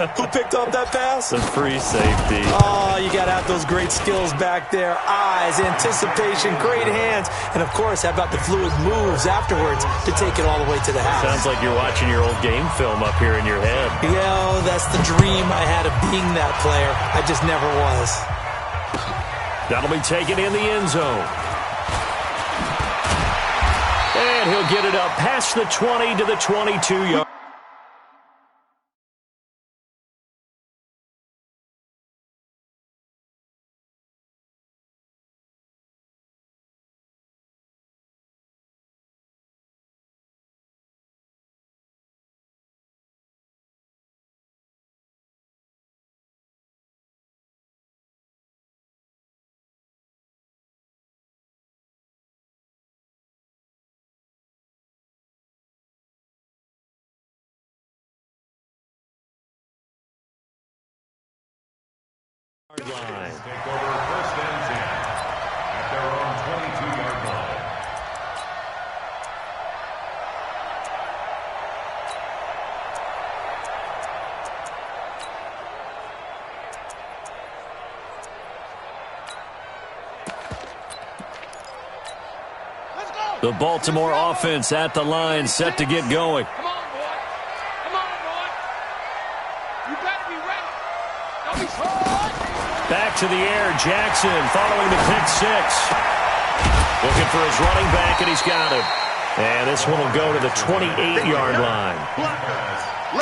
Who picked up that pass? The free safety. Oh, you got to have those great skills back there. Eyes, anticipation, great hands. And, of course, how about the fluid moves afterwards to take it all the way to the house? Sounds like you're watching your old game film up here in your head. Yeah, that's the dream I had of being that player. I just never was. That'll be taken in the end zone. And he'll get it up past the 20 to the 22-yard. Line. Take over first and 10 at their own 22-yard line. Let's go. The Baltimore offense at the line, set to get going. Come on, boy. Come on, boy. You better be ready. Don't be slow. Back to the air, Jackson following the pick six. Looking for his running back, and he's got him. And this one will go to the 28-yard line.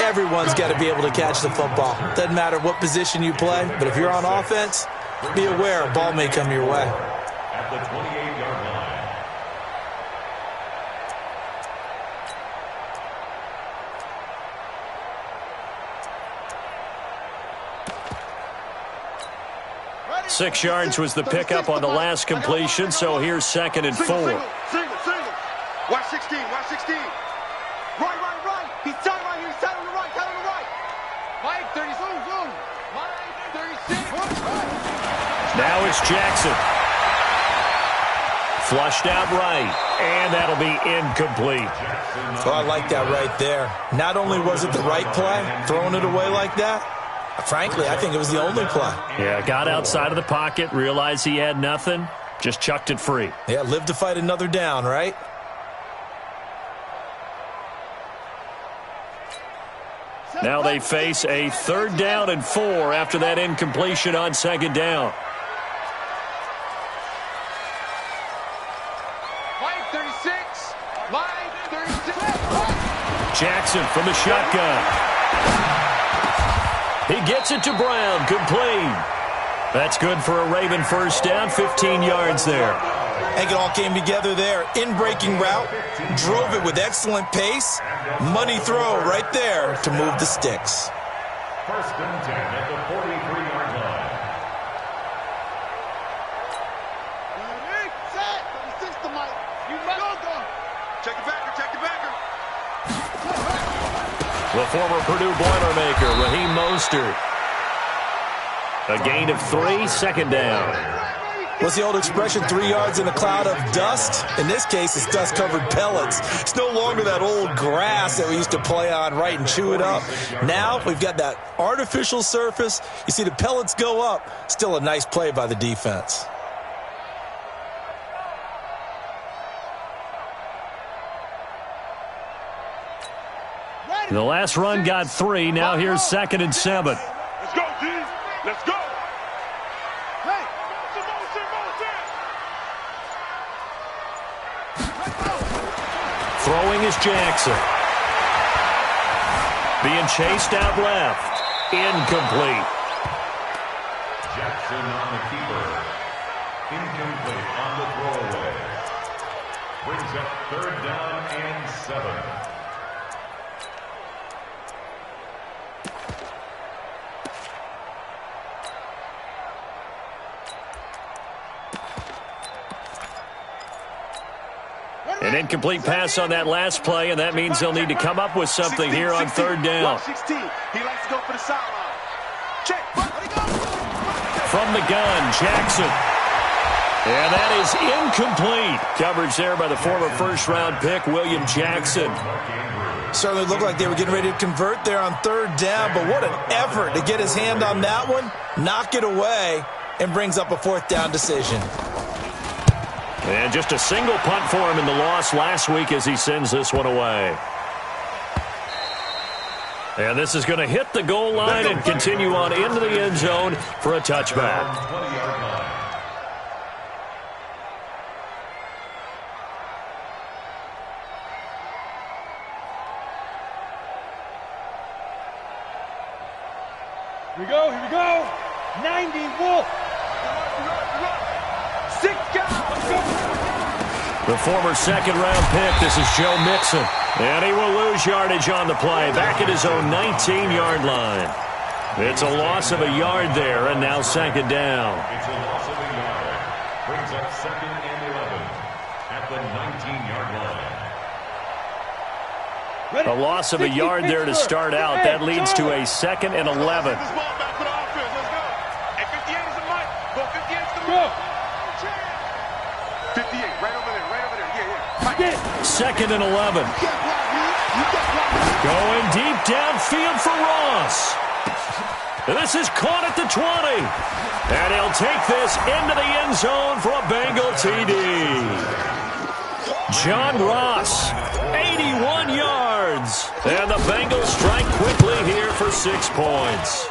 Everyone's got to be able to catch the football. Doesn't matter what position you play, but if you're on offense, be aware a ball may come your way. At the 28-yard line. 6 yards was the pickup on the last completion, so here's 2nd and 4. Single. Watch 16, watch 16. Right. He's tied right here. He's tied on the right, Mike, 30, zoom. Mike, 36. Now it's Jackson. Flushed out right, and that'll be incomplete. Oh, I like that right there. Not only was it the right play, throwing it away like that, frankly, I think it was the only play. Yeah, got outside of the pocket, realized he had nothing, just chucked it free. Yeah, live to fight another down, right? Now they face a 3rd down and 4 after that incompletion on 2nd down. Mike, 36. Mike, 36. Jackson from the shotgun. He gets it to Brown, complete. That's good for a Raven first down, 15 yards there. I think it all came together there. In-breaking route, drove it with excellent pace. Money throw right there to move the sticks. First and 10 at the 43-yard line. Set. 36 to Mike. You go. Check the backer. The former Purdue Boilermaker, Raheem Mostert. A gain of 3, 2nd down. What's the old expression, 3 yards in a cloud of dust? In this case, it's dust-covered pellets. It's no longer that old grass that we used to play on, right, and chew it up. Now we've got that artificial surface. You see the pellets go up. Still a nice play by the defense. The last run got 3. Now here's 2nd and 7. Let's go, D. Let's go. Hey. Throwing is Jackson. Being chased out left. Incomplete. Jackson on the keeper. Incomplete on the throwaway. Brings up 3rd down and 7. An incomplete pass on that last play, and that means they'll need to come up with something here on 3rd down. 16. He likes to go for the sideline. Check. From the gun, Jackson. And that is incomplete. Coverage there by the former first-round pick, William Jackson. Certainly looked like they were getting ready to convert there on third down, but what an effort to get his hand on that one, knock it away, and brings up a fourth down decision. And just a single punt for him in the loss last week as he sends this one away. And this is going to hit the goal line and continue on into the end zone for a touchback. Here we go, here we go. 90, Wolf. 6 guys. The former second-round pick, this is Joe Mixon. And he will lose yardage on the play, back at his own 19-yard line. It's a loss of a yard there, and now second down. It's a loss of a yard. Brings up 2nd and 11 at the 19-yard line. A loss of a yard there to start out. That leads to a 2nd and 11. Second and 11. Going deep downfield for Ross. This is caught at the 20. And he'll take this into the end zone for a Bengal TD. John Ross, 81 yards. And the Bengals strike quickly here for 6 points.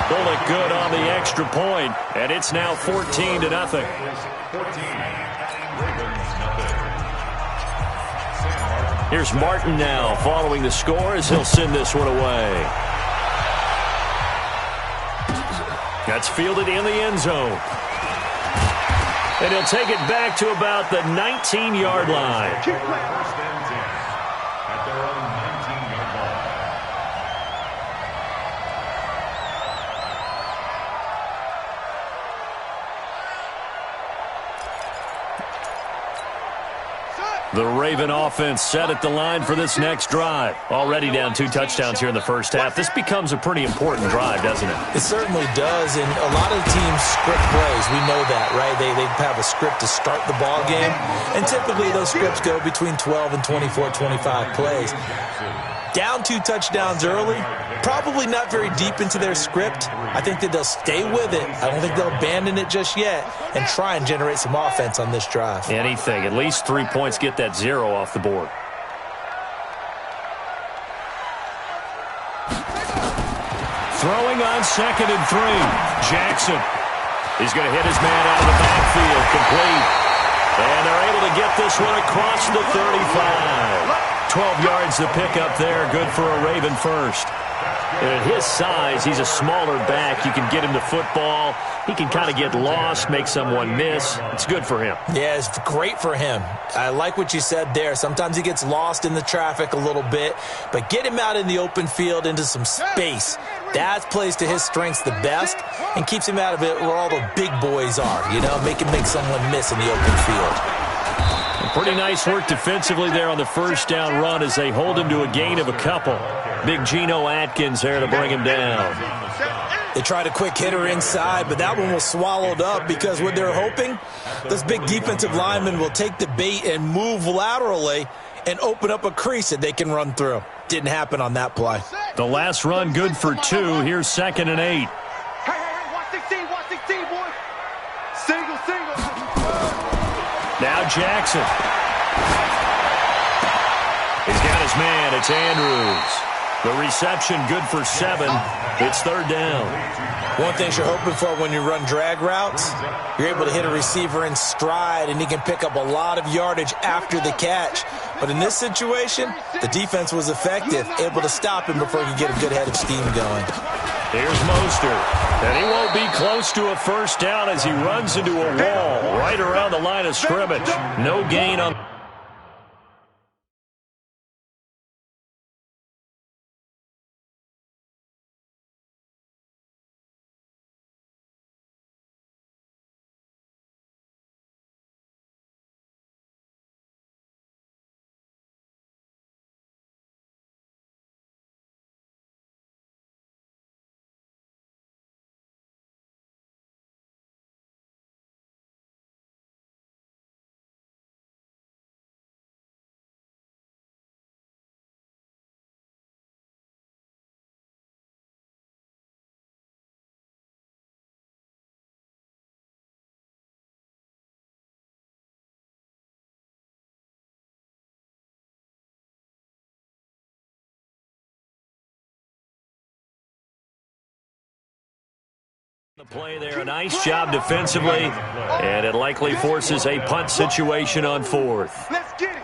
Bullet good on the extra point, and it's now 14-0. 14. Here's Martin now following the score as he'll send this one away. That's fielded in the end zone. And he'll take it back to about the 19-yard line. First and 10 at their own 19-yard line. The Raven offense set at the line for this next drive. Already down 2 touchdowns here in the first half. This becomes a pretty important drive, doesn't it? It certainly does, and a lot of teams script plays. We know that, right? They have a script to start the ball game, and typically those scripts go between 12 and 24, 25 plays. Down 2 touchdowns early, probably not very deep into their script. I think that they'll stay with it. I don't think they'll abandon it just yet and try and generate some offense on this drive. Anything. At least 3 points, get that 0 off the board. Throwing on 2nd and 3. Jackson. He's going to hit his man out of the backfield. Complete. And they're able to get this one across the 35. 12 yards to pick up there. Good for a Raven first. And at his size, he's a smaller back. You can get him to football. He can kind of get lost, make someone miss. It's good for him. Yeah, it's great for him. I like what you said there. Sometimes he gets lost in the traffic a little bit, but get him out in the open field into some space. That plays to his strengths the best and keeps him out of it where all the big boys are, you know, make someone miss in the open field. Pretty nice work defensively there on the first down run as they hold him to a gain of a couple. Big Geno Atkins there to bring him down. They tried a quick hitter inside, but that one was swallowed up because what they're hoping, those big defensive linemen will take the bait and move laterally and open up a crease that they can run through. Didn't happen on that play. The last run good for 2. Here's 2nd and 8. Hey, watch 16, boy. Single. Now Jackson. He's got his man. It's Andrews. The reception good for 7. It's 3rd down. One thing you're hoping for when you run drag routes, you're able to hit a receiver in stride, and he can pick up a lot of yardage after the catch. But in this situation, the defense was effective, able to stop him before he could get a good head of steam going. Here's Mostert. And he won't be close to a first down as he runs into a wall right around the line of scrimmage. No gain on The play there, a nice job defensively, and it likely forces a punt situation on fourth. Let's get it.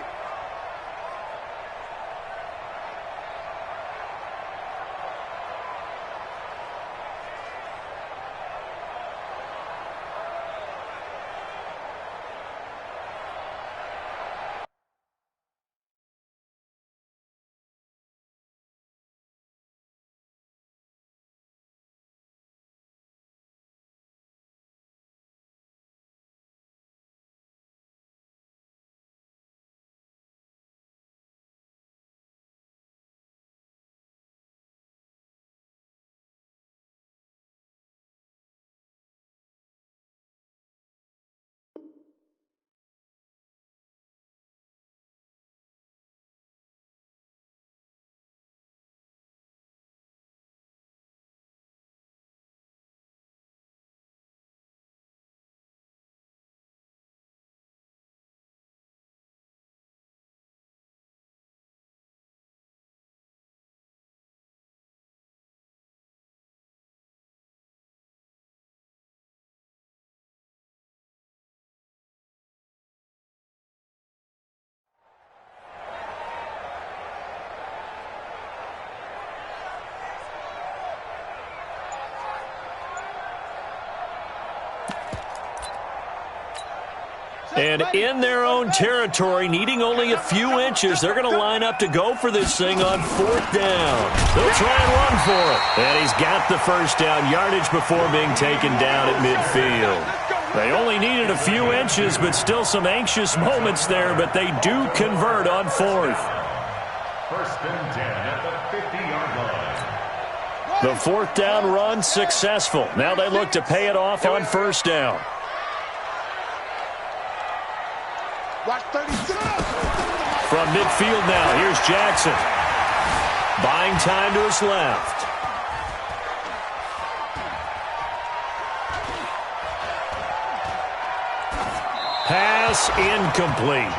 And in their own territory, needing only a few inches, they're going to line up to go for this thing on fourth down. They'll try and run for it. And he's got the first down yardage before being taken down at midfield. They only needed a few inches, but still some anxious moments there, but they do convert on fourth. First and 10 at the 50-yard line. The fourth down run successful. Now they look to pay it off on first down. Watch 36. From midfield now, here's Jackson. Buying time to his left. Pass incomplete.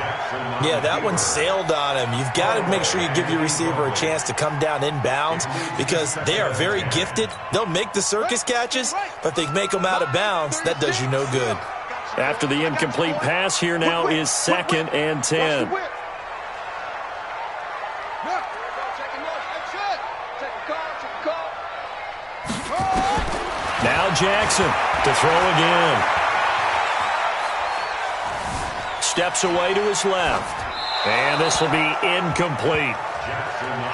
Yeah, that one sailed on him. You've got to make sure you give your receiver a chance to come down inbounds because they are very gifted. They'll make the circus catches, but they make them out of bounds. That does you no good. After the incomplete pass, here now is 2nd and 10. Now Jackson to throw again. Steps away to his left. And this will be incomplete.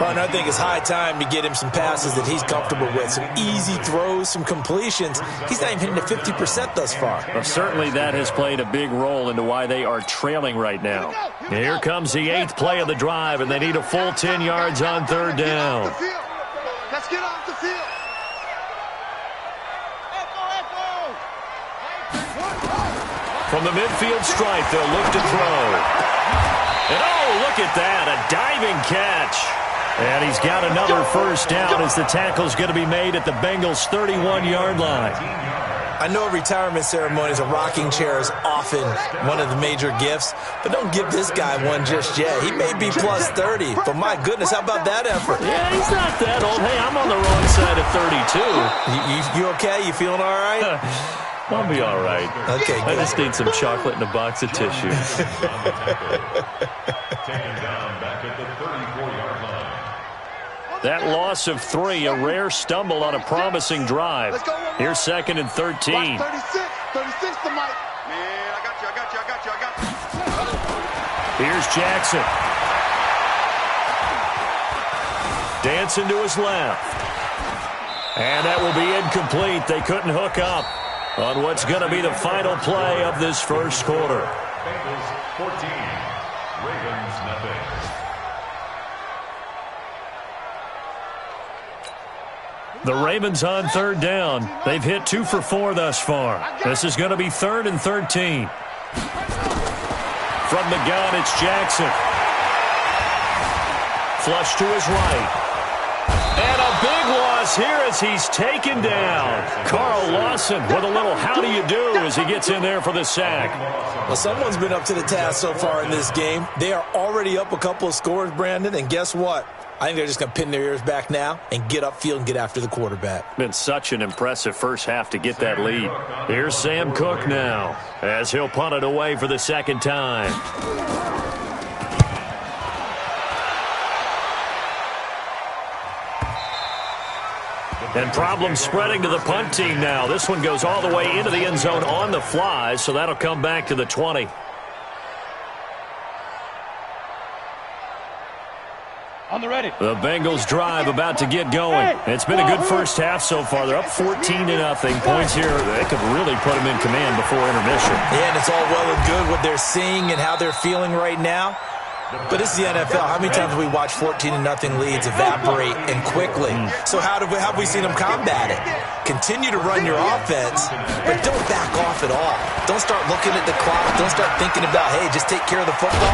And I think it's high time to get him some passes that he's comfortable with. Some easy throws, some completions. He's not even hitting the 50% thus far. Well, certainly that has played a big role into why they are trailing right now. Here comes the 8th play of the drive, and they need a full 10 yards on third down. Let's get off the field. From the midfield stripe, they'll look to throw. And oh, look at that, a diving catch. And he's got another first down as the tackle's going to be made at the Bengals' 31-yard line. I know retirement ceremonies, a rocking chair is often one of the major gifts, but don't give this guy one just yet. He may be plus 30, but my goodness, how about that effort? Yeah, he's not that old. Hey, I'm on the wrong side of 32. You okay? You feeling all right? I'll be all right. Okay, good. I just need some chocolate and a box of tissue. Taken down back at the 34-yard line. That loss of 3, a rare stumble on a promising drive. Here's 2nd and 13. 36 to Mike. Man, I got you. Here's Jackson. Dancing to his left. And that will be incomplete. They couldn't hook up on what's going to be the final play of this first quarter. Bengals 14, Ravens nothing. The Ravens on third down. They've hit 2 for 4 thus far. This is going to be 3rd and 13. From the gun, it's Jackson. Flush to his right. And a big loss here as he's taken down. Carl Lawson with a little how do you do as he gets in there for the sack. Well, someone's been up to the task so far in this game. They are already up a couple of scores, Brandon, and guess what? I think they're just going to pin their ears back now and get upfield and get after the quarterback. Been such an impressive first half to get that lead. Here's Sam Cook now as he'll punt it away for the second time. And problems spreading to the punt team now. This one goes all the way into the end zone on the fly, so that'll come back to the 20. On the ready. The Bengals drive about to get going. It's been a good first half so far. They're up 14-0. Points here, they could really put them in command before intermission. Yeah, and it's all well and good what they're seeing and how they're feeling right now. But this is the NFL. How many times have we watched 14-0 leads evaporate and quickly? So how have we seen them combat it? Continue to run your offense, but don't back off at all. Don't start looking at the clock. Don't start thinking about, hey, just take care of the football.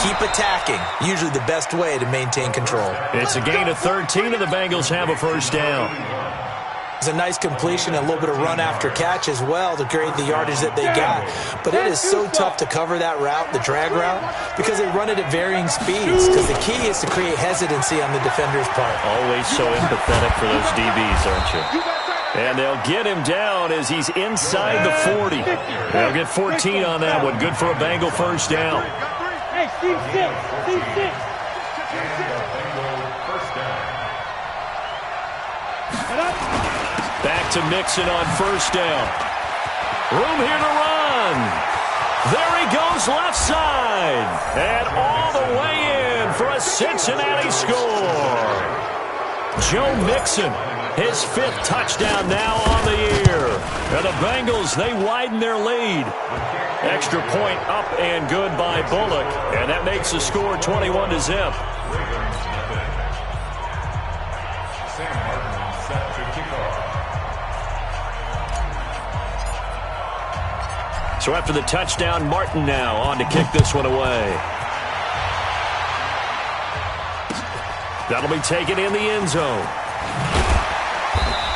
Keep attacking. Usually the best way to maintain control. It's a gain of 13, and the Bengals have a first down. It's a nice completion and a little bit of run after catch as well to create the yardage that they got. But it is so tough to cover that route, the drag route, because they run it at varying speeds. Because the key is to create hesitancy on the defender's part. Always so empathetic for those DBs, aren't you? And they'll get him down as he's inside the 40. They'll get 14 on that one. Good for a Bengal first down. Hey, Steve 6. Back to Mixon on first down. Room here to run. There he goes left side. And all the way in for a Cincinnati score. Joe Mixon, his 5th touchdown now on the year. And the Bengals, they widen their lead. Extra point up and good by Bullock. And that makes the score 21-0. So after the touchdown, Martin now on to kick this one away. That'll be taken in the end zone.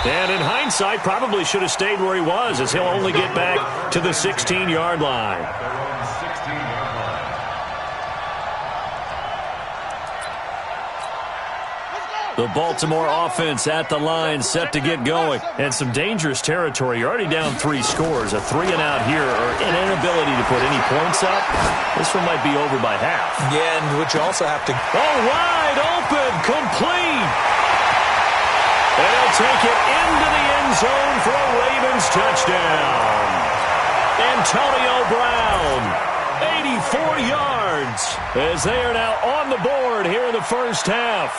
And in hindsight, probably should have stayed where he was, as he'll only get back to the 16-yard line. The Baltimore offense at the line, set to get going. And some dangerous territory. You're already down 3 scores. A 3-and-out here, or an inability to put any points up. This one might be over by half. Yeah, and what you also have to... Oh, wide open, complete. And he'll take it into the end zone for a Ravens touchdown. Antonio Brown, 84 yards, as they are now on the board here in the first half.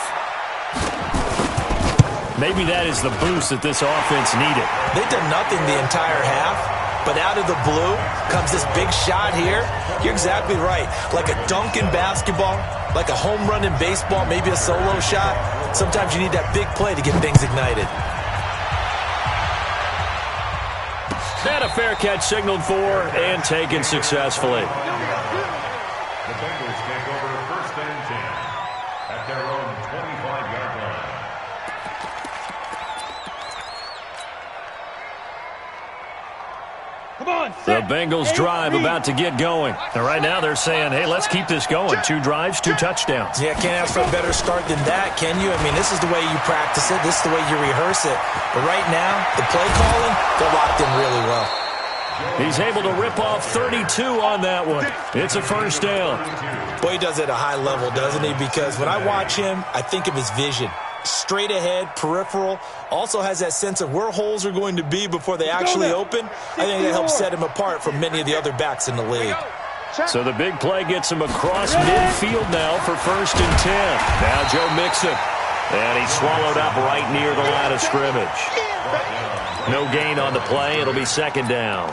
Maybe that is the boost that this offense needed. They've done nothing the entire half, but out of the blue comes this big shot here. You're exactly right. Like a dunk in basketball, like a home run in baseball, maybe a solo shot. Sometimes you need that big play to get things ignited. And a fair catch signaled for and taken successfully. The Bengals take over first and 10 at their own 25-yard line. Come on, The Bengals drive about to get going. And right now they're saying, hey, let's keep this going. 2 drives, 2 touchdowns. Yeah, can't ask for a better start than that, can you? I mean, this is the way you practice it. This is the way you rehearse it. But right now, the play calling, they're locked in really well. He's able to rip off 32 on that one. It's a first down. Boy, he does it at a high level, doesn't he? Because when I watch him, I think of his vision. Straight ahead, peripheral, also has that sense of where holes are going to be before they actually open. I think that helps set him apart from many of the other backs in the league. So the big play gets him across midfield now for first and 10. Now Joe Mixon. And he's swallowed up right near the line of scrimmage. No gain on the play. It'll be second down.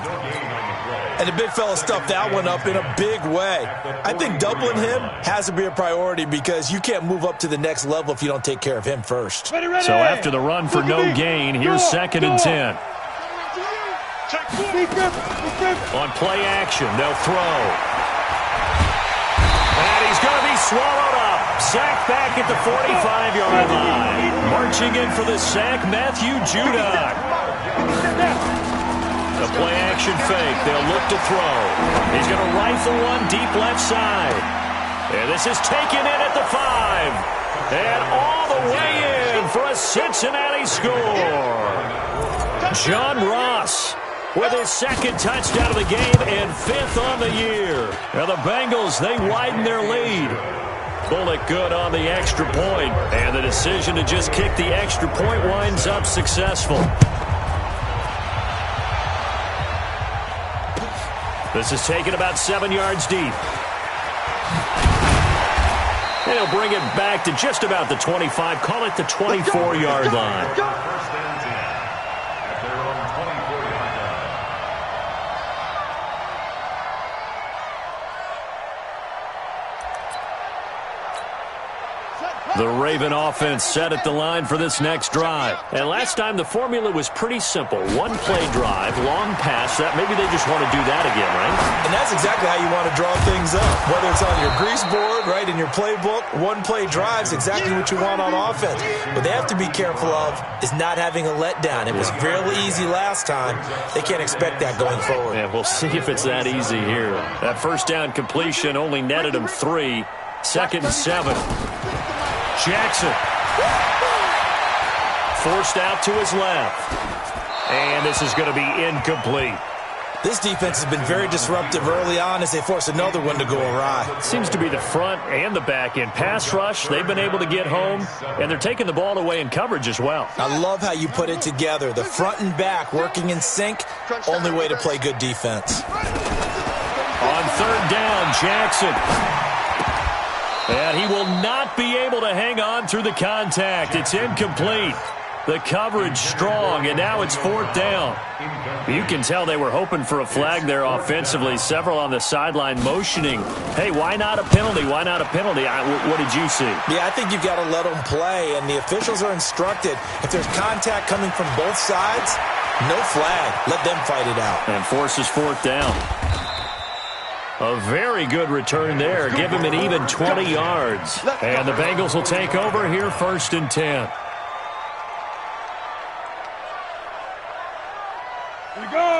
And the big fella stuffed that one up in a big way. I think doubling him has to be a priority because you can't move up to the next level if you don't take care of him first. So after the run for no gain, here's second and 10. On play action, they'll throw. And he's going to be swallowed up. Sacked back at the 45-yard line. Marching in for the sack, Matthew Judon. The play action fake. They'll look to throw. He's going to rifle one deep left side. And this is taken in at the 5. And all the way in for a Cincinnati score. John Ross with his second touchdown of the game and 5th on the year. Now the Bengals, they widen their lead. Bullock good on the extra point, and the decision to just kick the extra point winds up successful. This is taken about 7 yards deep. And he'll bring it back to just about the 25, call it the 24-yard line. First and 10 at their own 24-yard line. The Raven offense set at the line for this next drive. And last time the formula was pretty simple. One-play drive, long pass. That maybe they just want to do that again, right? And that's exactly how you want to draw things up. Whether it's on your grease board, right, in your playbook, one-play drives exactly what you want on offense. What they have to be careful of is not having a letdown. It was fairly easy last time. They can't expect that going forward. Yeah, we'll see if it's that easy here. That first down completion only netted him 3. 2nd and 7. Jackson forced out to his left. And this is going to be incomplete. This defense has been very disruptive early on as they force another one to go awry. Seems to be the front and the back end. Pass rush, they've been able to get home, and they're taking the ball away in coverage as well. I love how you put it together. The front and back working in sync, only way to play good defense. On 3rd down, Jackson. And he will not be able to hang on through the contact. It's incomplete. The coverage strong, and now it's 4th down. You can tell they were hoping for a flag there offensively. Several on the sideline motioning, hey, why not a penalty? Why not a penalty? What did you see? Yeah, I think you've got to let them play, and the officials are instructed. If there's contact coming from both sides, no flag. Let them fight it out. And forces 4th down. A very good return there. Give him an even 20 yards. And the Bengals will take over here 1st and 10.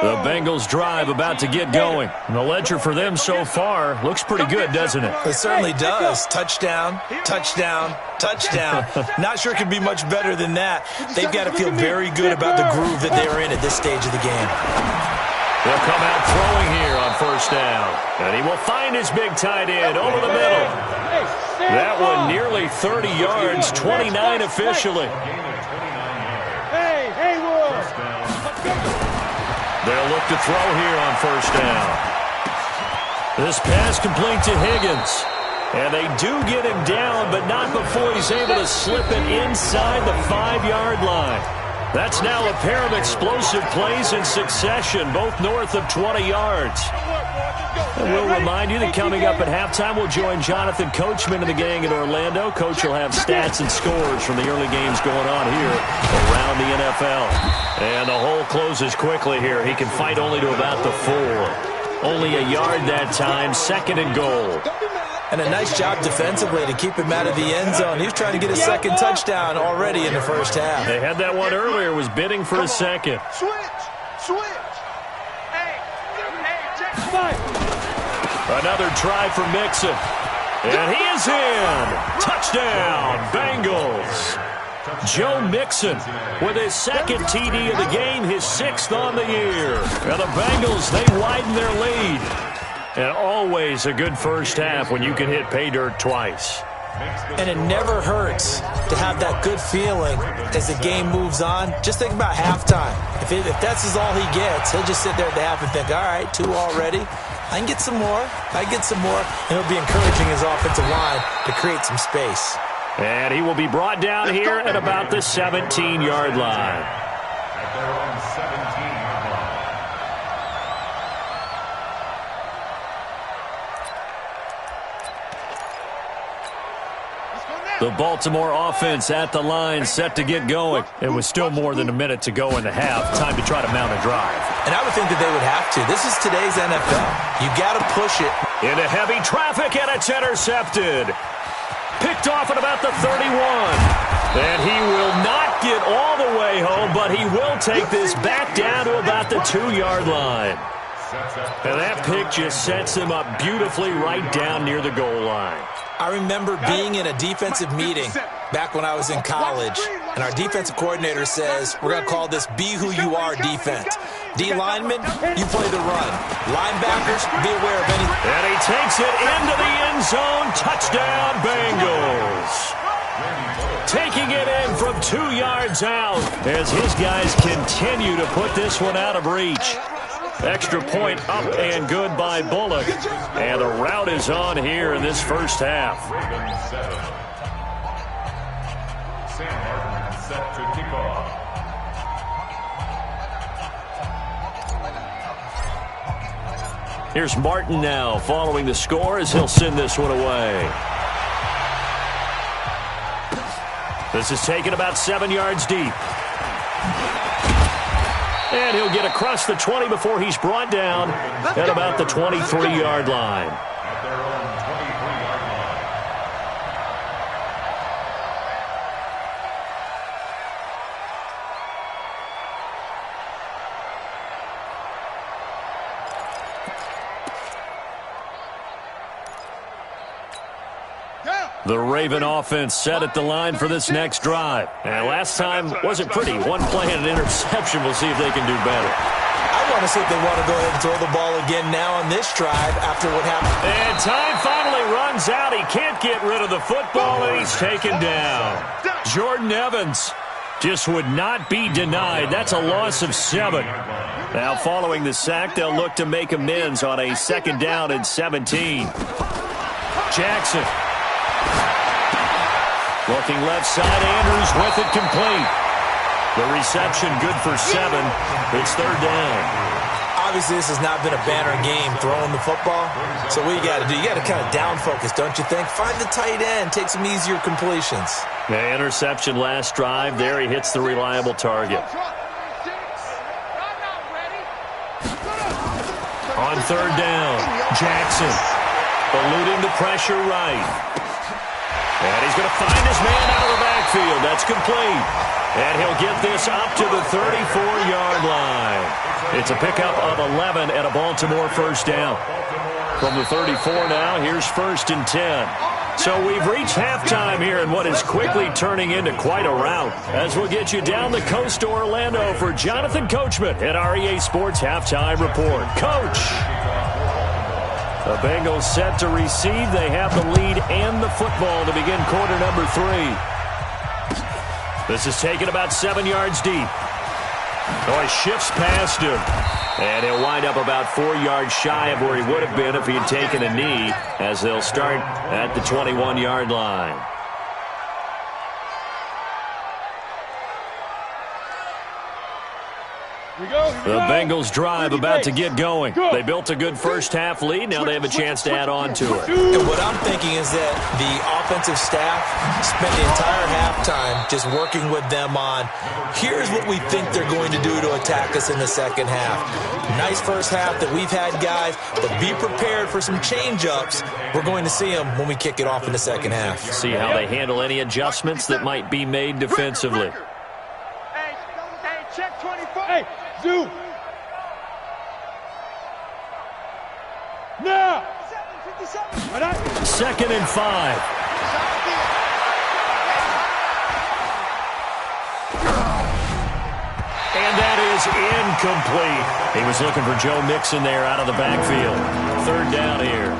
The Bengals drive about to get going. And the ledger for them so far looks pretty good, doesn't it? It certainly does. Touchdown, touchdown, touchdown. Not sure it could be much better than that. They've got to feel very good about the groove that they're in at this stage of the game. They'll come out throwing here on 1st down. And he will find his big tight end over the middle. That one nearly 30 yards, 29 officially. They'll look to throw here on 1st down. This pass complete to Higgins. And they do get him down, but not before he's able to slip it inside the 5-yard line. That's now a pair of explosive plays in succession, both north of 20 yards. And we'll remind you that coming up at halftime, we'll join Jonathan Coachman and the gang in Orlando. Coach will have stats and scores from the early games going on here around the NFL. And the hole closes quickly here. He can fight only to about the 4. Only a yard that time, 2nd and goal. And a nice job defensively to keep him out of the end zone. He was trying to get his 2nd touchdown already in the 1st half. They had that one earlier, was bidding for a 2nd. Switch. Hey, Another try for Mixon. And he is in. Touchdown, Bengals. Joe Mixon with his 2nd TD of the game, his 6th on the year. And the Bengals, they widen their lead. And always a good first half when you can hit pay dirt twice. And it never hurts to have that good feeling as the game moves on. Just think about halftime. If that's all he gets, he'll just sit there at the half and think, all right, 2 already. I can get some more. I can get some more. And he'll be encouraging his offensive line to create some space. And he will be brought down here at about the 17-yard line. At their own 17-yard line. The Baltimore offense at the line, set to get going. It was still more than a minute to go in the half. Time to try to mount a drive. And I would think that they would have to. This is today's NFL. You got to push it. Into heavy traffic, and it's intercepted. Picked off at about the 31. And he will not get all the way home, but he will take this back down to about the 2-yard line. And that pick just sets him up beautifully right down near the goal line. I remember being in a defensive meeting back when I was in college, and our defensive coordinator says, we're going to call this Be Who You Are defense. D linemen, you play the run. Linebackers, be aware of anything. And he takes it into the end zone. Touchdown, Bengals. Taking it in from 2 yards out as his guys continue to put this one out of reach. Extra point up and good by Bullock. And the route is on here in this first half. Sam Martin set to kick off. Here's Martin now following the score as he'll send this one away. This is taken about 7 yards deep. And he'll get across the 20 before he's brought down at about the 23-yard line. At their own 23-yard line. The Raven offense set at the line for this next drive. And last time wasn't pretty. One play and an interception. We'll see if they can do better. I want to see if they want to go ahead and throw the ball again now on this drive after what happened. And time finally runs out. He can't get rid of the football, and he's taken down. Jordan Evans just would not be denied. That's a loss of 7. Now following the sack, they'll look to make amends on a 2nd down and 17. Jackson. Looking left side, Andrews with it complete. The reception good for 7. It's 3rd down. Obviously, this has not been a banner game throwing the football. So what you got to do, you got to kind of down focus, don't you think? Find the tight end, take some easier completions. The interception last drive. There he hits the reliable target. On 3rd down, Jackson eluding the pressure right. And he's going to find his man out of the backfield. That's complete. And he'll get this up to the 34-yard line. It's a pickup of 11 and a Baltimore 1st down. From the 34 now, here's 1st and 10. So we've reached halftime here in what is quickly turning into quite a rout. As we'll get you down the coast to Orlando for Jonathan Coachman at our EA Sports Halftime Report. Coach! The Bengals set to receive. They have the lead and the football to begin quarter number 3. This is taken about 7 yards deep. Oh, he shifts past him. And he'll wind up about 4 yards shy of where he would have been if he had taken a knee, as they'll start at the 21-yard line. The Bengals drive about to get going. They built a good first half lead. Now they have a chance to add on to it. And what I'm thinking is that the offensive staff spent the entire halftime just working with them on, here's what we think they're going to do to attack us in the second half. Nice first half that we've had, guys, but be prepared for some change-ups. We're going to see them when we kick it off in the second half. See how they handle any adjustments that might be made defensively. Hey, check 24. Hey, Zoo. Now. 2nd and 5. And that is incomplete. He was looking for Joe Mixon there out of the backfield. 3rd down here.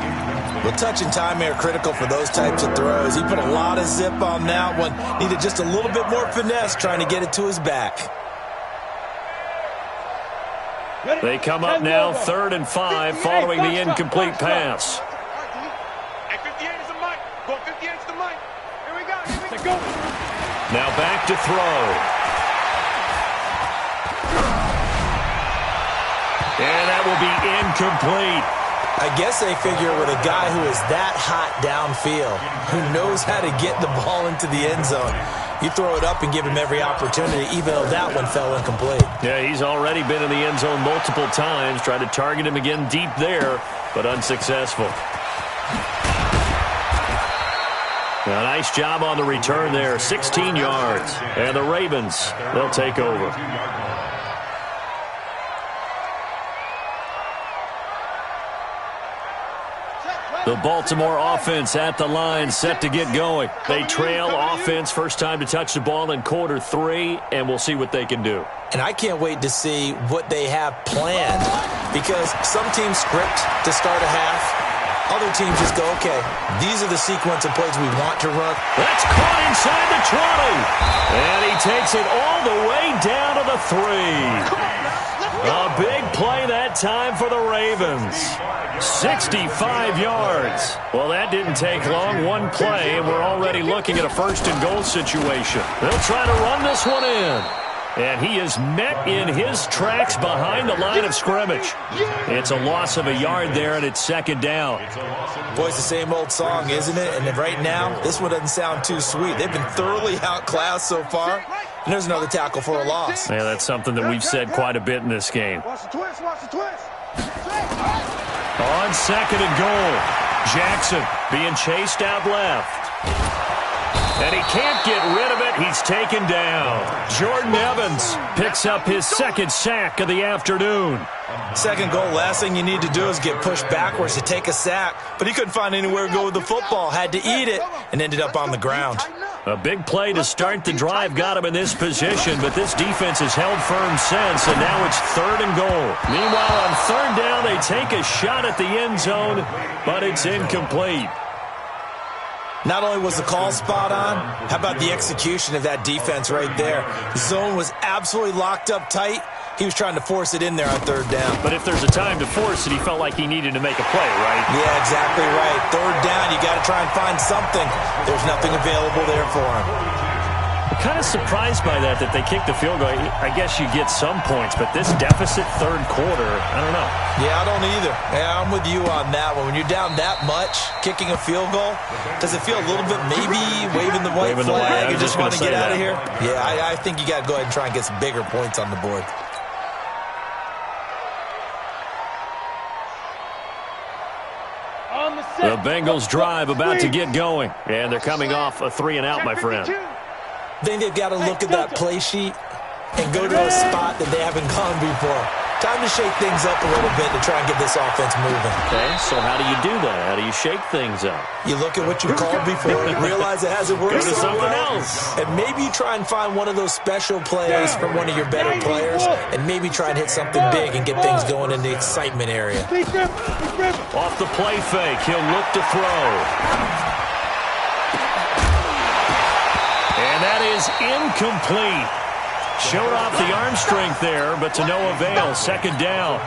Well, touch and timing are critical for those types of throws. He put a lot of zip on that one. Needed just a little bit more finesse trying to get it to his back. They come up now 3rd and 5 following the incomplete pass. Hey, 58 is the mic. Go 58 is the mic. Here we go. Go. Now back to throw. And that will be incomplete. I guess they figure with a guy who is that hot downfield, who knows how to get the ball into the end zone, you throw it up and give him every opportunity, even though that one fell incomplete. Yeah, he's already been in the end zone multiple times. Tried to target him again deep there, but unsuccessful. A nice job on the return there. 16 yards. And the Ravens, they'll take over. The Baltimore offense at the line, set to get going. They trail offense, first time to touch the ball in quarter 3, and we'll see what they can do. And I can't wait to see what they have planned, because some teams script to start a half. Other teams just go, okay, these are the sequence of plays we want to run. That's caught inside the 20. And he takes it all the way down to the 3. A big play that time for the Ravens. 65 yards. Well, that didn't take long. One play, and we're already looking at a first-and-goal situation. They'll try to run this one in. And he is met in his tracks behind the line of scrimmage. It's a loss of a yard there, and it's second down. Boy, it's the same old song, isn't it? And right now, this one doesn't sound too sweet. They've been thoroughly outclassed so far. And there's another tackle for a loss. Yeah, that's something that we've said quite a bit in this game. Watch the twist, watch the twist. On second and goal, Jackson being chased out left. And he can't get rid of it. He's taken down. Jordan Evans picks up his second sack of the afternoon. Second goal, last thing you need to do is get pushed backwards to take a sack. But he couldn't find anywhere to go with the football. Had to eat it and ended up on the ground. A big play to start the drive got him in this position, but this defense has held firm since, and now it's third and goal. Meanwhile, on third down, they take a shot at the end zone, but it's incomplete. Not only was the call spot on, how about the execution of that defense right there? The zone was absolutely locked up tight. He was trying to force it in there on third down. But if there's a time to force it, he felt like he needed to make a play, right? Yeah, exactly right. Third down, you got to try and find something. There's nothing available there for him. I'm kind of surprised by that they kicked the field goal. I guess you get some points, but this deficit third quarter, I don't know. Yeah, I don't either. Yeah, I'm with you on that one. When you're down that much, kicking a field goal, does it feel a little bit maybe waving the white flag? You just want to get out of here? Yeah, I think you got to go ahead and try and get some bigger points on the board. The Bengals drive about to get going, and they're coming off a 3-and-out, my friend. I think they've got to look at that play sheet and go to a spot that they haven't gone before. Time to shake things up a little bit to try and get this offense moving. Okay, so how do you do that? How do you shake things up? You look at what you called before, realize it hasn't worked Go to something else. And maybe you try and find one of those special plays from one of your better players, and maybe try and hit something big and get things going in the excitement area. Off the play fake, he'll look to throw. And that is incomplete. Showed off the arm strength there, but to no avail. Second down.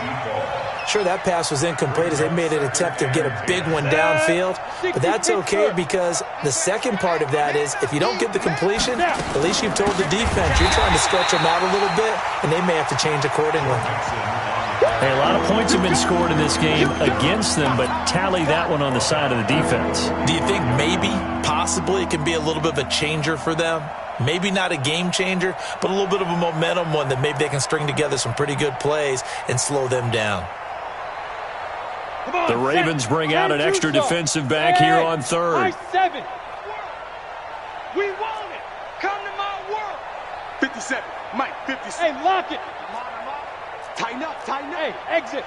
Sure, that pass was incomplete as they made an attempt to get a big one downfield. But that's okay, because the second part of that is if you don't get the completion, at least you've told the defense you're trying to stretch them out a little bit, and they may have to change accordingly. Hey, a lot of points have been scored in this game against them, but tally that one on the side of the defense. Do you think maybe, possibly, it can be a little bit of a changer for them? Maybe not a game changer, but a little bit of a momentum one that maybe they can string together some pretty good plays and slow them down. The Ravens bring out an extra defensive back here on third. 7. We want it. Come to my world. 57. Mike, 57. Hey, lock it. Tighten up, tighten up. Hey, exit.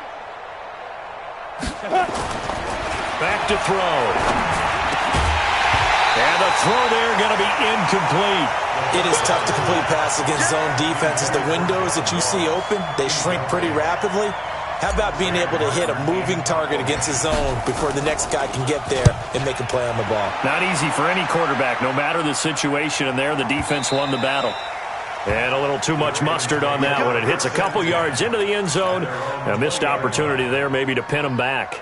Back to throw. And the throw there going to be incomplete. It is tough to complete passes against zone defenses. The windows that you see open, they shrink pretty rapidly. How about being able to hit a moving target against a zone before the next guy can get there and make a play on the ball? Not easy for any quarterback, no matter the situation. And there, the defense won the battle. And a little too much mustard on that one. It hits a couple yards into the end zone. A missed opportunity there maybe to pin him back.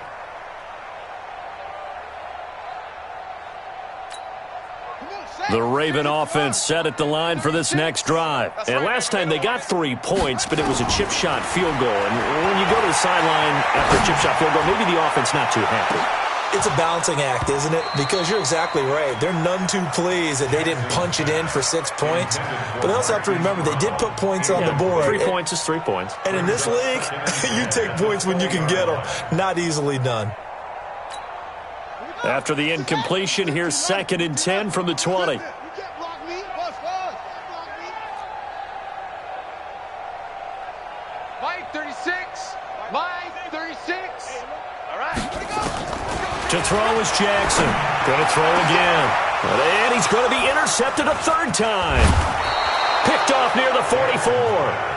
The Raven offense set at the line for this next drive. And last time they got 3 points, but it was a chip shot field goal. And when you go to the sideline after a chip shot field goal, maybe the offense not too happy. It's a balancing act, isn't it? Because you're exactly right. They're none too pleased that they didn't punch it in for 6 points. But they also have to remember they did put points on the board. 3 points is 3 points. And in this league, you take points when you can get them. Not easily done. After the incompletion, here's 2nd and 10 from the 20. Mike, 36. Mike, 36. All right, here we go. To throw is Jackson. Going to throw again. And he's going to be intercepted a third time. Picked off near the 44.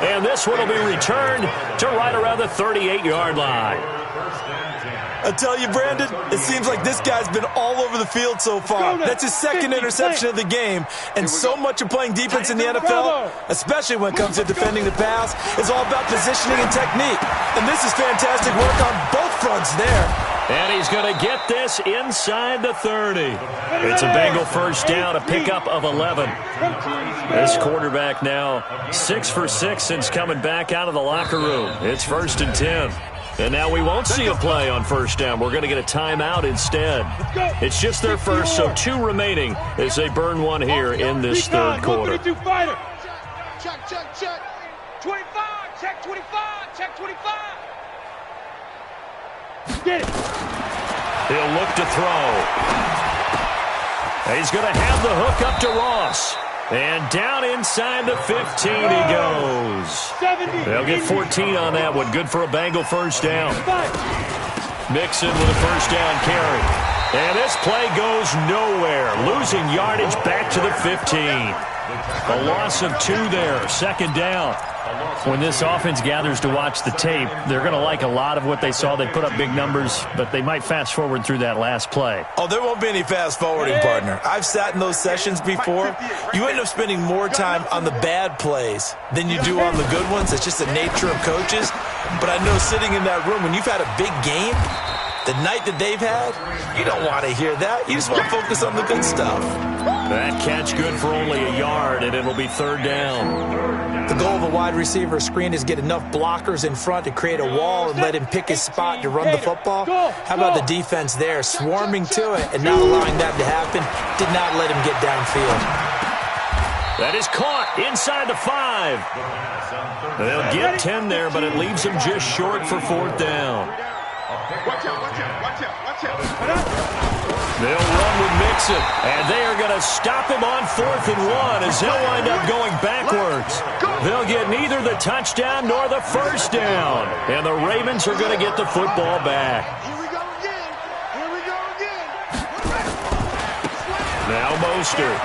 And this one will be returned to right around the 38-yard line. I tell you, Brandon, it seems like this guy's been all over the field so far. That's his second interception of the game. And so much of playing defense in the NFL, especially when it comes to defending the pass, is all about positioning and technique. And this is fantastic work on both fronts there. And he's going to get this inside the 30. It's a Bengal first down, a pickup of 11. This quarterback now 6 for 6 since coming back out of the locker room. It's 1st and 10. And now we won't see a play on first down. We're going to get a timeout instead. It's just their first, so 2 remaining as they burn one here in this third quarter. Check. 25. Check 25. Check 25. Get it. He'll look to throw. He's going to have the hook up to Ross. And down inside the 15 he goes. They'll get 14 on that one. Good for a Bengal first down. Mixon with a first down carry. And this play goes nowhere. Losing yardage back to the 15. A loss of 2 there. 2nd down. When this offense gathers to watch the tape, they're going to like a lot of what they saw. They put up big numbers, but they might fast forward through that last play. Oh, there won't be any fast forwarding, partner. I've sat in those sessions before. You end up spending more time on the bad plays than you do on the good ones. It's just the nature of coaches. But I know sitting in that room, when you've had a big game, the night that they've had, you don't want to hear that. You just want to focus on the good stuff. That catch good for only a yard, and it'll be 3rd down. The goal of a wide receiver screen is get enough blockers in front to create a wall and let him pick his spot to run the football. How about the defense there, swarming to it and not allowing that to happen? Did not let him get downfield. That is caught inside the 5. They'll get 10 there, but it leaves them just short for 4th down. Watch out. They'll run with Mixon, and they are going to stop him on 4th and 1 as they'll wind up going backwards. They'll get neither the touchdown nor the first down, and the Ravens are going to get the football back. Here we go again. Now Mostert.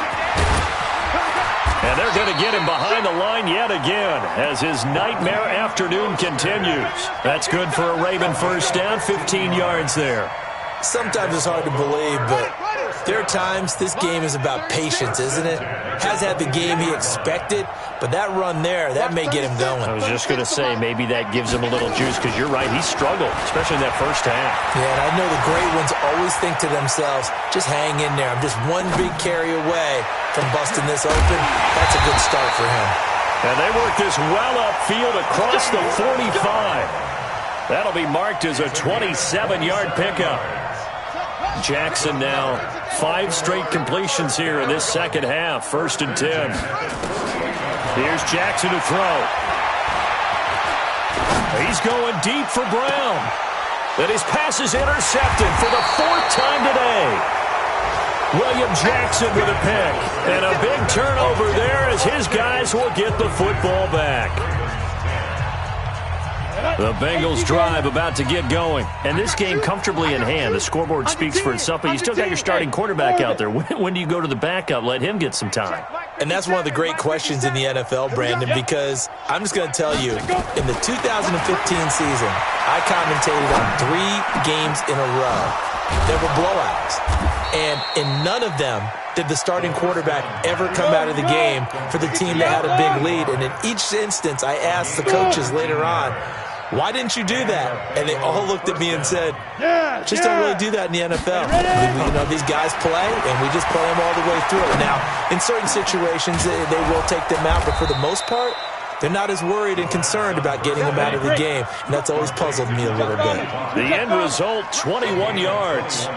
And they're going to get him behind the line yet again as his nightmare afternoon continues. That's good for a Raven first down, 15 yards there. Sometimes it's hard to believe, but there are times this game is about patience, isn't it? Has had the game he expected, but that run there, that may get him going. I was just going to say, maybe that gives him a little juice, because you're right, he struggled, especially in that first half. Yeah, and I know the great ones always think to themselves, just hang in there. I'm just one big carry away from busting this open. That's a good start for him. And they work this well upfield across the 45. That'll be marked as a 27-yard pickup. Jackson now 5 straight completions here in this second half. 1st and 10. Here's Jackson to throw. He's going deep for Brown. But his pass is intercepted for the 4th time today. William Jackson with a pick. And a big turnover there as his guys will get the football back. The Bengals drive about to get going. And this game comfortably in hand. The scoreboard speaks for itself, but you still got your starting quarterback out there. When do you go to the backup? Let him get some time. And that's one of the great questions in the NFL, Brandon, because I'm just going to tell you, in the 2015 season, I commentated on 3 games in a row. There were blowouts. And in none of them did the starting quarterback ever come out of the game for the team that had a big lead. And in each instance, I asked the coaches later on, why didn't you do that? And they all looked at me and said, just don't really do that in the NFL. You know, these guys play, and we just play them all the way through. Now, in certain situations, they will take them out, but for the most part, they're not as worried and concerned about getting them out of the game. And that's always puzzled me a little bit. The end result, 21 yards.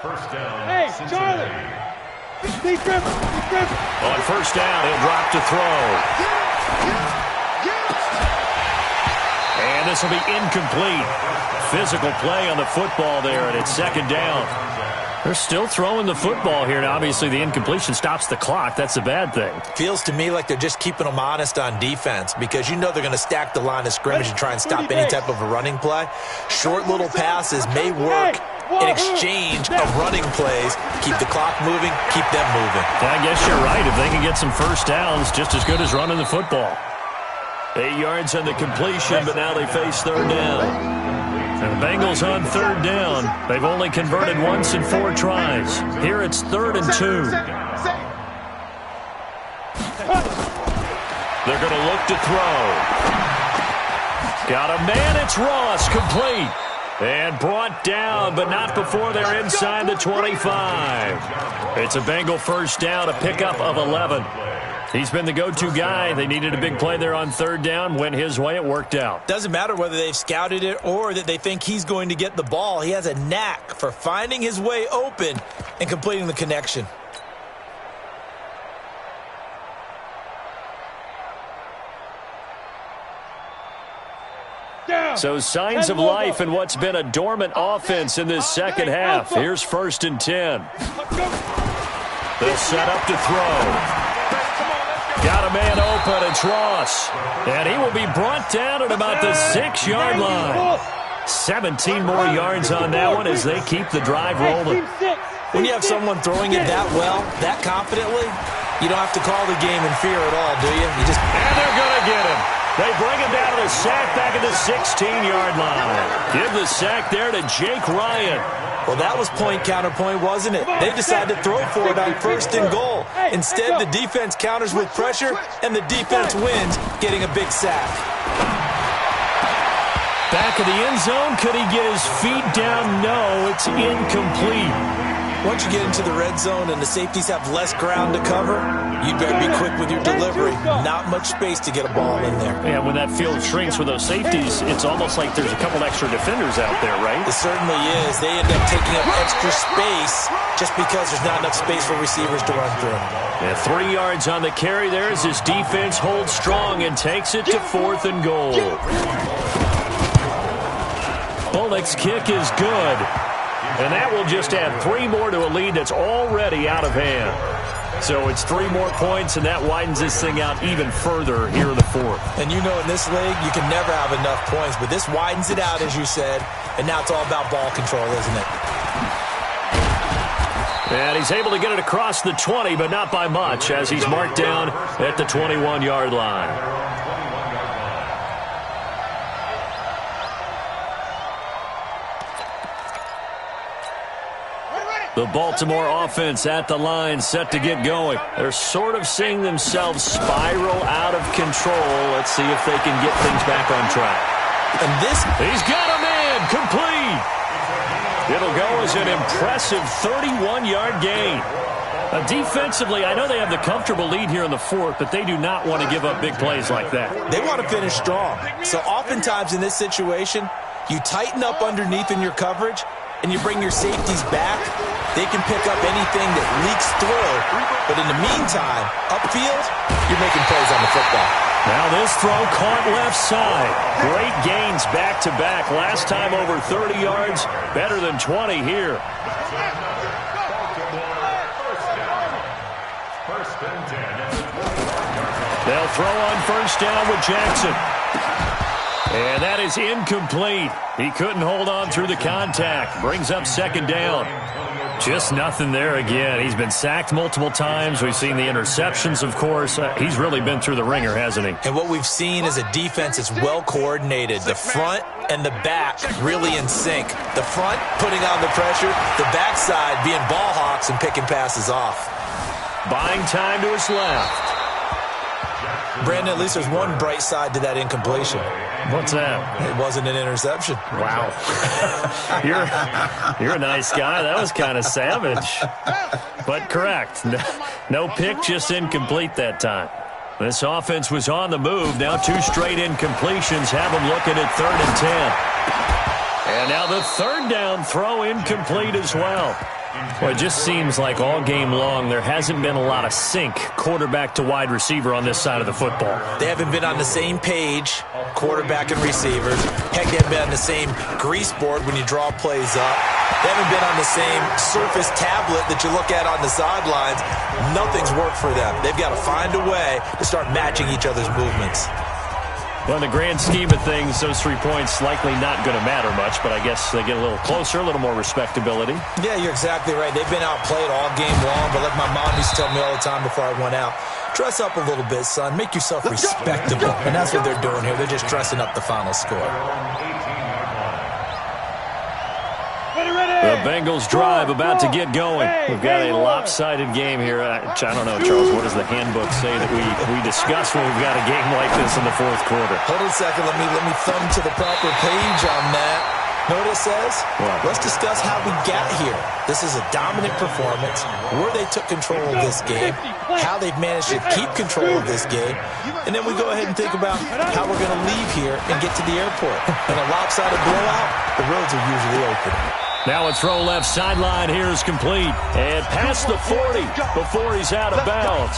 First down. Hey, Charlie. Big grip. On first down, he'll drop to throw. And this will be incomplete. Physical play on the football there, and it's 2nd down. They're still throwing the football here, and obviously the incompletion stops the clock. That's a bad thing. Feels to me like they're just keeping them honest on defense because you know they're going to stack the line of scrimmage and try and stop any type of a running play. Short little passes may work in exchange of running plays. Keep the clock moving, keep them moving. I guess you're right. If they can get some first downs, just as good as running the football. 8 yards on the completion, but now they face third down. And the Bengals on third down. They've only converted once in 4 tries. Here it's 3rd and 2. They're going to look to throw. Got a man. It's Ross. Complete. And brought down, but not before they're inside the 25. It's a Bengal first down, a pickup of 11. He's been the go-to guy. They needed a big play there on third down. Went his way. It worked out. Doesn't matter whether they've scouted it or that they think he's going to get the ball. He has a knack for finding his way open and completing the connection. So signs of life in what's been a dormant offense in this second half. Here's 1st and 10. They'll set up to throw. Got a man open. It's Ross. And he will be brought down at about the 6-yard line. 17 more yards on that one as they keep the drive rolling. When you have someone throwing it that well, that confidently, you don't have to call the game in fear at all, do you? And they're going to get him. They bring him down to the sack back at the 16-yard line. Give the sack there to Jake Ryan. Well, that was point counterpoint, wasn't it? They decided to throw for it on 1st and goal. Instead, the defense counters with pressure, and the defense wins, getting a big sack. Back of the end zone. Could he get his feet down? No, it's incomplete. Once you get into the red zone and the safeties have less ground to cover, you better be quick with your delivery. Not much space to get a ball in there. Yeah, when that field shrinks with those safeties, it's almost like there's a couple extra defenders out there, right? It certainly is. They end up taking up extra space just because there's not enough space for receivers to run through. And 3 yards on the carry there as his defense holds strong and takes it to 4th and goal. Bullock's kick is good. And that will just add 3 more to a lead that's already out of hand. So it's 3 more points, and that widens this thing out even further here in the 4th. And you know in this league, you can never have enough points, but this widens it out, as you said, and now it's all about ball control, isn't it? And he's able to get it across the 20, but not by much, as he's marked down at the 21-yard line. The Baltimore offense at the line, set to get going. They're sort of seeing themselves spiral out of control. Let's see if they can get things back on track. And he's got a man, complete. It'll go as an impressive 31-yard gain. Defensively, I know they have the comfortable lead here in the 4th, but they do not want to give up big plays like that. They want to finish strong. So oftentimes in this situation, you tighten up underneath in your coverage, and you bring your safeties back. They can pick up anything that leaks through. But in the meantime, upfield, you're making plays on the football. Now this throw caught left side. Great gains back-to-back. Last time over 30 yards, better than 20 here. They'll throw on 1st down with Jackson. And that is incomplete. He couldn't hold on through the contact. Brings up 2nd down. Just nothing there again. He's been sacked multiple times. We've seen the interceptions, of course. He's really been through the ringer, hasn't he? And what we've seen is a defense that's well coordinated. The front and the back really in sync. The front putting on the pressure. The backside being ball hawks and picking passes off. Buying time to his left. Brandon, at least there's one bright side to that incompletion. What's that? It wasn't an interception. Wow. You're a nice guy. That was kind of savage. But correct. No pick, just incomplete that time. This offense was on the move. Now 2 straight incompletions have them looking at 3rd and 10. And now the 3rd down throw incomplete as well. Well, it just seems like all game long there hasn't been a lot of sync quarterback to wide receiver on this side of the football. They haven't been on the same page, quarterback and receivers. Heck, they haven't been on the same grease board when you draw plays up. They haven't been on the same surface tablet that you look at on the sidelines. Nothing's worked for them. They've got to find a way to start matching each other's movements. Well, in the grand scheme of things, those 3 points likely not going to matter much, but I guess they get a little closer, a little more respectability. Yeah, you're exactly right. They've been outplayed all game long, but like my mom used to tell me all the time before I went out, dress up a little bit, son. Make yourself respectable. And that's what they're doing here. They're just dressing up the final score. The Bengals drive about to get going. We've got a lopsided game here. I don't know, Charles, what does the handbook say that we discuss when we've got a game like this in the fourth quarter? Hold on a second. Let me thumb to the proper page on that. Know what it says? What? Let's discuss how we got here. This is a dominant performance, where they took control of this game, how they've managed to keep control of this game, and then we go ahead and think about how we're going to leave here and get to the airport. In a lopsided blowout, the roads are usually open. Now a throw left sideline here is complete. And past the 40 before he's out of bounds.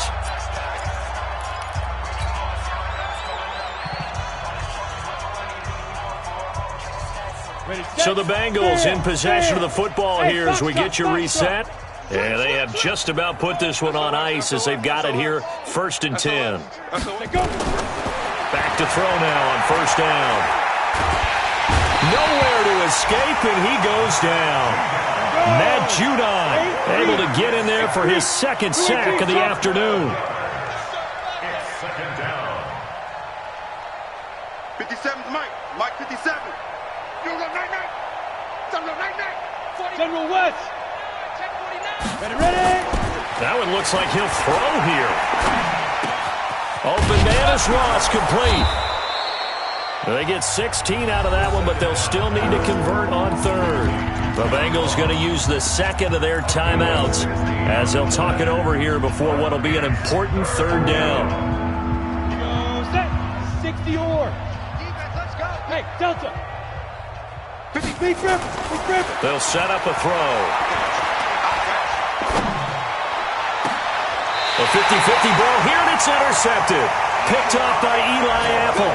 So the Bengals in possession of the football here as we get you reset. And they have just about put this one on ice as they've got it here, 1st and 10. Back to throw now on 1st down. Nowhere to escape, and he goes down. Matt Judon able to get in there for his 2nd sack of the afternoon. It's 2nd down. 57's Mike. Mike 57. You go night-night. General night-night. General West. 1049. Ready. That one looks like he'll throw here. Open man is Ross, complete. They get 16 out of that one, but they'll still need to convert on 3rd. The Bengals going to use the 2nd of their timeouts as they'll talk it over here before what will be an important 3rd down. Set. 60 or. Defense, let's go. Hey, Delta. 50 feet grip. They'll set up a throw. A 50-50 ball here, and it's intercepted. Picked off by Eli Apple.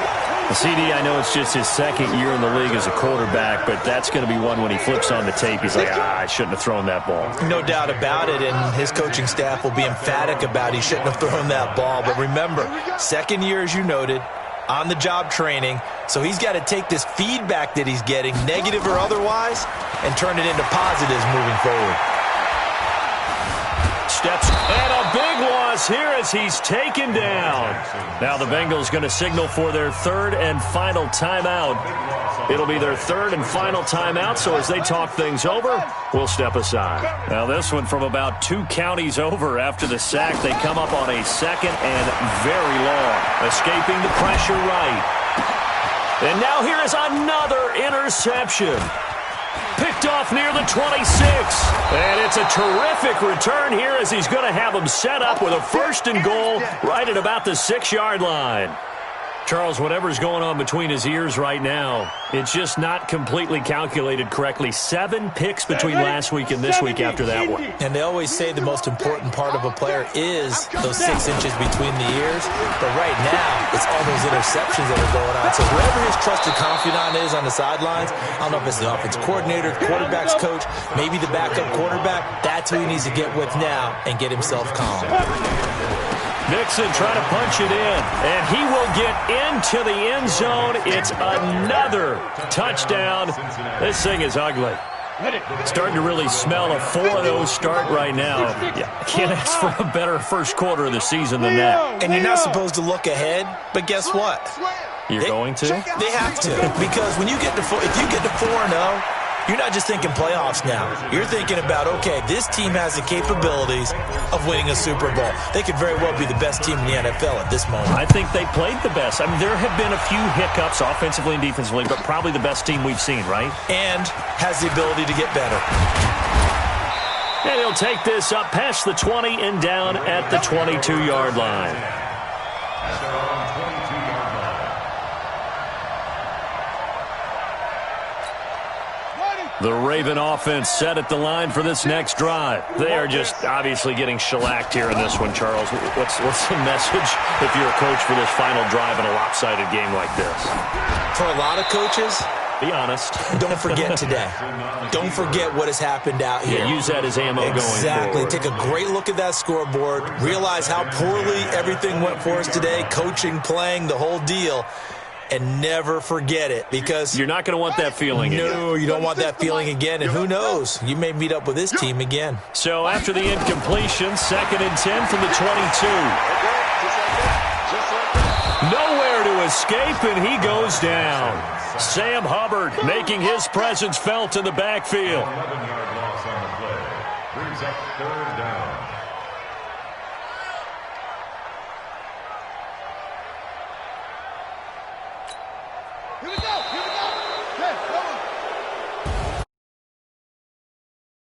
CD, I know it's just his 2nd year in the league as a quarterback, but that's going to be one when he flips on the tape. He's like, I shouldn't have thrown that ball. No doubt about it, and his coaching staff will be emphatic about he shouldn't have thrown that ball. But remember, 2nd year, as you noted, on-the-job training, so he's got to take this feedback that he's getting, negative or otherwise, and turn it into positives moving forward. Steps, and a big loss here as he's taken down. Now the Bengals going to signal for their 3rd and final timeout. It'll be their 3rd and final timeout, so as they talk things over, we'll step aside. Now this one from about 2 counties over after the sack. They come up on a 2nd and very long, escaping the pressure right. And now here is another interception. Picked off near the 26. And it's a terrific return here as he's going to have him set up with a 1st and goal right at about the 6-yard line. Charles, whatever's going on between his ears right now, it's just not completely calculated correctly. 7 picks between last week and this week after that one. And they always say the most important part of a player is those 6 inches between the ears. But right now, it's all those interceptions that are going on. So whoever his trusted confidant is on the sidelines, I don't know if it's the offense coordinator, quarterback's coach, maybe the backup quarterback, that's who he needs to get with now and get himself calm. Nixon trying to punch it in, and he will get into the end zone. It's another touchdown. This thing is ugly. Starting to really smell a 4-0 start right now. Yeah, can't ask for a better first quarter of the season than that. And you're not supposed to look ahead, but guess what? You're going to? They have to, because when you get to if you get to 4-0, you're not just thinking playoffs now. You're thinking about, okay, this team has the capabilities of winning a Super Bowl. They could very well be the best team in the NFL at this moment. I think they played the best. I mean, there have been a few hiccups offensively and defensively, but probably the best team we've seen, right? And has the ability to get better. And he'll take this up past the 20 and down at the 22-yard line. The Raven offense set at the line for this next drive. They are just obviously getting shellacked here in this one, Charles. What's the message if you're a coach for this final drive in a lopsided game like this? For a lot of coaches, be honest. Don't forget today. Don't forget what has happened out here. Yeah, use that as ammo going forward. Exactly. Take a great look at that scoreboard. Realize how poorly everything went for us today. Coaching, playing, the whole deal. And never forget it, because you're not going to want that feeling again. No, you don't want that feeling again. And who knows? You may meet up with this team again. So after the incompletion, 2nd and 10 from the 22. Nowhere to escape, and he goes down. Sam Hubbard making his presence felt in the backfield. 11-yard loss on the play. Brings up 3rd down. Here we go!